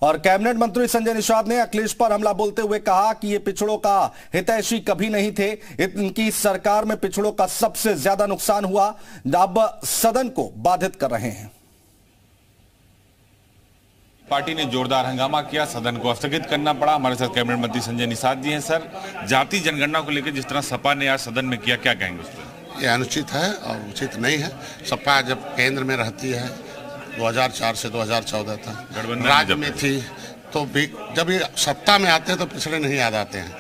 और कैबिनेट मंत्री संजय निषाद ने अखिलेश पर हमला बोलते हुए कहा कि ये पिछड़ों का हितैषी कभी नहीं थे। इनकी सरकार में पिछड़ों का सबसे ज्यादा नुकसान हुआ, अब सदन को बाधित कर रहे हैं। पार्टी ने जोरदार हंगामा किया, सदन को स्थगित करना पड़ा। हमारे साथ कैबिनेट मंत्री संजय निषाद जी हैं। सर, जाति जनगणना को लेकर जिस तरह सपा ने आज सदन में किया, क्या कहेंगे उस पर? यह अनुचित है और उचित नहीं है। सपा जब केंद्र में रहती है 2004 से 2014 तक राज्य में थी, तो भी जब ये सत्ता में आते हैं तो पिछड़े नहीं याद आते हैं,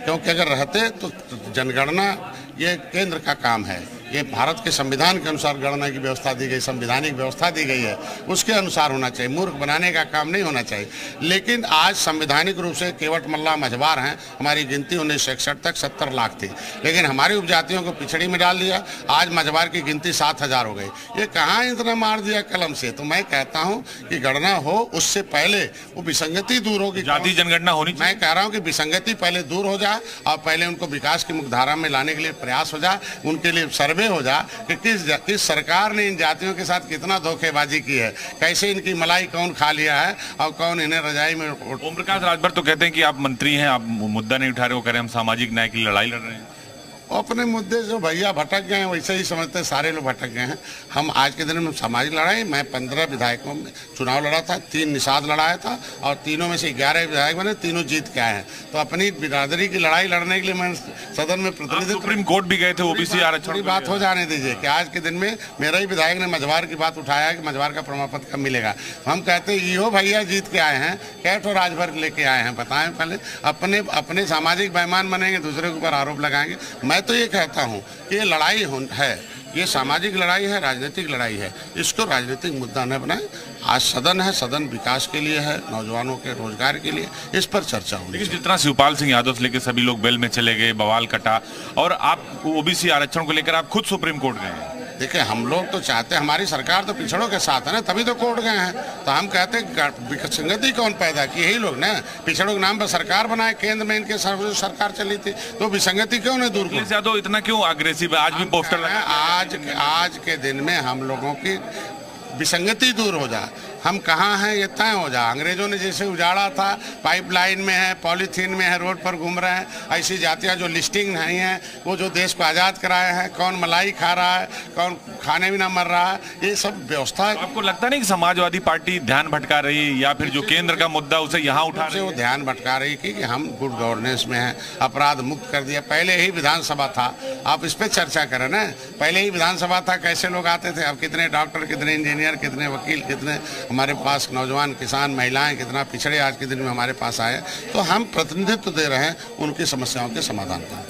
क्योंकि अगर रहते तो जनगणना ये केंद्र का काम है। ये भारत के संविधान के अनुसार गणना की व्यवस्था दी गई, संवैधानिक व्यवस्था दी गई है, उसके अनुसार होना चाहिए। मूर्ख बनाने का काम नहीं होना चाहिए। लेकिन आज संवैधानिक रूप से केवट मल्ला मझवार हैं। हमारी गिनती 1961 तक 70 लाख थी, लेकिन हमारी उपजातियों को पिछड़ी में डाल दिया। आज मझवार की गिनती 7000 हो गई। ये कहाँ इतना मार दिया कलम से। तो मैं कहता हूँ कि गणना हो, उससे पहले वो विसंगति दूर होगी। जाति जनगणना होनी चाहिए। मैं कह रहा हूँ कि विसंगति पहले दूर हो जाए और पहले उनको विकास की मुख्यधारा में लाने के लिए प्रयास हो जाए। उनके लिए सर्वे हो जा कि किस सरकार ने इन जातियों के साथ कितना धोखेबाजी की है, कैसे इनकी मलाई कौन खा लिया है और कौन इन्हें रजाई में। ओम प्रकाश राजभर तो कहते हैं कि आप मंत्री हैं, आप मुद्दा नहीं उठा रहे हो, कह रहे हैं हम सामाजिक न्याय की लड़ाई लड़ रहे हैं। अपने मुद्दे जो भैया भटक गए हैं वैसे ही समझते सारे लोग भटक गए हैं। हम आज के दिन में सामाजिक लड़ाई, मैं 15 विधायकों में चुनाव लड़ा था, 3 निषाद लड़ाया था और तीनों में से 11 विधायक बने, तीनों जीत के आए हैं। तो अपनी बिरादरी की लड़ाई लड़ने के लिए मैं सदन में प्रतिनिधित्व, सुप्रीम कोर्ट भी गए थे, ओबीसी आरक्षण की बात हो जाने दीजिए कि आज के दिन में मेरा ही विधायक ने मझवार की बात उठाया है कि मझवार का प्रमाण पत्र कब मिलेगा। हम कहते हैं यो भैया जीत के आए हैं, क्या तो राजभर लेके आए हैं, बताएं पहले। अपने सामाजिक बेईमान बनेंगे, दूसरे के ऊपर आरोप लगाएंगे। मैं तो ये कहता हूँ कि ये लड़ाई है, ये सामाजिक लड़ाई है, राजनीतिक लड़ाई है। इसको राजनीतिक मुद्दा न बनाए। आज सदन है, सदन विकास के लिए है, नौजवानों के रोजगार के लिए, इस पर चर्चा होगी। लेकिन जितना शिवपाल सिंह यादव से लेकर सभी लोग बेल में चले गए, बवाल कटा, और आप ओबीसी आरक्षण को लेकर आप खुद सुप्रीम कोर्ट गए। देखिए, हम लोग तो चाहते हैं, हमारी सरकार तो पिछड़ों के साथ है ना, तभी तो कोर्ट गए हैं। तो हम कहते हैं विसंगति कौन पैदा की? यही लोग ना, पिछड़ों के नाम पर सरकार बनाए, केंद्र में इनके सरकार चली थी, तो विसंगति क्यों नहीं दूर की? यादव इतना क्यों अग्रेसिव है? आज भी पोस्टर आज के दिन में हम लोगों की विसंगति दूर हो जाए। हम कहाँ हैं ये तय हो जाए। अंग्रेजों ने जैसे उजाड़ा था, पाइपलाइन में है, पॉलीथीन में है, रोड पर घूम रहे हैं, ऐसी जातियाँ जो लिस्टिंग नहीं है, वो जो देश को आज़ाद कराए हैं, कौन मलाई खा रहा है, कौन खाने में ना मर रहा है, ये सब व्यवस्था। आपको लगता नहीं कि समाजवादी पार्टी ध्यान भटका रही है, या फिर जो केंद्र का मुद्दा उसे यहाँ उठा रही है? वो ध्यान भटका रही कि हम गुड गवर्नेंस में हैं, अपराध मुक्त कर दिया। पहले ही विधानसभा था, आप इस पर चर्चा करें ना। पहले ही विधानसभा था, कैसे लोग आते थे। अब कितने डॉक्टर, कितने इंजीनियर, कितने वकील, कितने हमारे पास नौजवान, किसान, महिलाएं, कितना पिछड़े आज के दिन में हमारे पास आए। तो हम प्रतिनिधित्व दे रहे हैं उनकी समस्याओं के समाधान का।